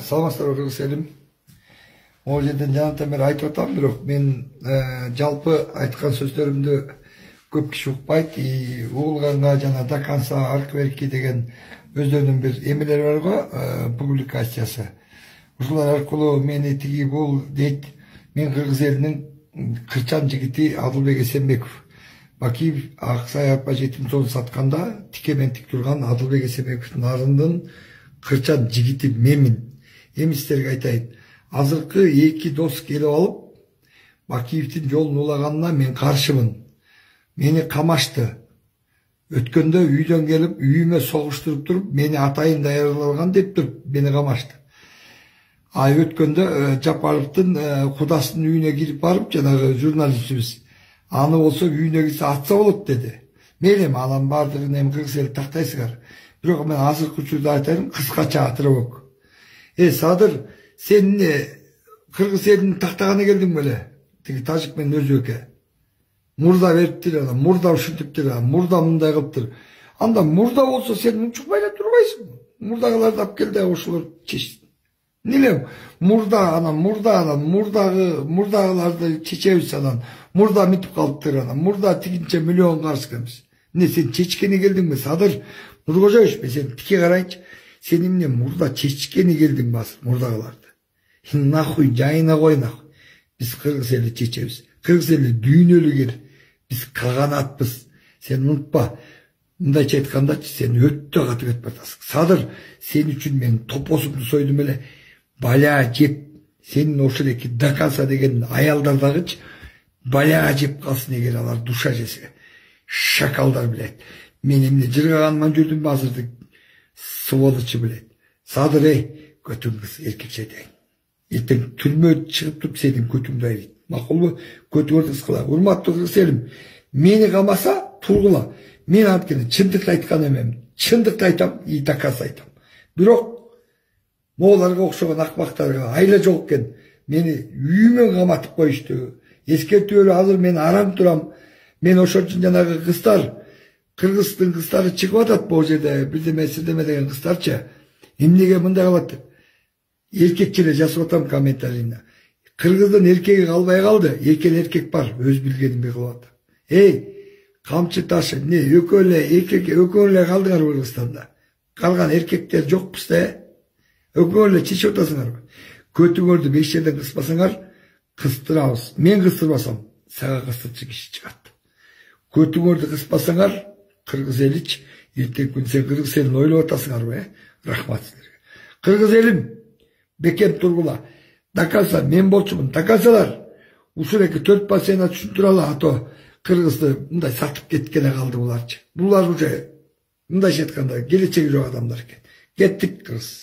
Саламатсыздарбы кыргыз элим. Ол жерден жанатан бери айтып атам, бирок мен жалпы айткан сөздөрүмдү көп киши укпайт. Угулганга жана до конца аркверки деген өздөрүнүн бир эмелери бар го, публикациясы. Ушулар аркылуу мени тиги бул дейт. Мен кыргыз элинин кырчан жигити Адылбек Эсенбеков. Бакиев Аксай Арпа жетим тоон сатканда тикемен тик турган Адылбек Эсенбековдун арындын кырчан жигити менмин. Эми силерге айтайын. Азыркы эки дос келип алып, Бакиевдин жолун улаганына мен каршымын. Мени камашты. Өткөндө үйдөн келип, үйүмө согуштуруп туруп, мени атайын даярлаган деп туруп, мени камашты. Өткөндө Жапаровдун кудасынын үйүнө кирип барып, жанагы журналистибиз, аны болсо үйүнө кирсе атса болот деди. Мейли, анан баардыгын эми кыргыз эли тактайсыңар. Бирок мен азыркы учурда айтайын, кыскача атырабок. Садыр, сен кыргыз элин тактаганы келдиң беле? Тиги тажик менен өзбекке. Мурда бериптир анан, мурда ушинтиптир анан, мурда мындай кылыптыр. Анда мурда болсо сен унчукпай эле турбайсың. Мурдагыларды алып кел да ошолор чечсин. Ниле мурда анан, мурдагыларды чечебиз анан, мурда мынтип калыптыр анан, мурда тигинче миллион каршы келебиз. Сен чечкени келдиңби? Садыр Нуркожоевич, мен сени тике карайынчы. Сен эмне мурда чечкени келдиң басыр мурдагыларды? Нахуй жайына кой нахуй. Биз кыргыз эли чечебиз. Кыргыз эли дүйнөлүк эл. Биз каганатпыз. Сен унутпа. Мындайча айткандачы, сен өтө каты кетип атасың. Садыр, сен үчүн мен топосумду сойдум эле. Баля жеп, сенин ошол эки до конца деген аялдар дагычы баля жеп калсын эгер алар душа жесе. Шакалдар билет. Мен эмне жыргаганыман жүрдүм азырдык сволочу билет. Садыр, көтүңүз эркекче айтайын. Эртең түрмө чыгып туруп сенин көтүңдү айрыйт. Макулбу? Көтүңөрдү кыла. Урматтуу кыргыз элим, мени камаса тургула. Мен анткени чындыкты айткан эмем. Чындыкты айтам, и до конца айтам. Бирок мооларга окшогон акмактарга айла жок экен. Мени үйүмө каматып коюшту. Эскертүүлү азыр мен арам турам. Мен ошол үчүн жанагы кыздар, кыргыздын кыздары чыгып атат бул жерде, бирдеме сирдеме деген кыздарчы. Эмнеге мындай кылат деп. Эркекче эле жазып атам комментарийине. Кыргыздын эркеги калбай калды. Эркен эркек бар, өз билгенин кылып атат. Камчы ташы, экөө эле калдыңар Кыргызстанда. Калган эркектер жокпуз да. Экөө эле чечип атасыңарбы? Көтүңөрдү 5 жерден кыспасаңар, кыстырабыз. Мен кыстырбасам, сага кыстырчу киши чыгат. Көтүңөрдү кыспасаңар, кыргыз элич, эртең күн сен кыргыз элин ойлоп атасыңарбы? Рахмат силерге. Кыргыз элим, бекем тургула. Дакаса, мен болчумун. Дакасалар, ушул эки 4% түшүндүралы, ато кыргызды мындай сатып кеткене калды буларчы. Булар уже мындайча айтканда келечеги жок адамдар экен. Кеттик кыргыз.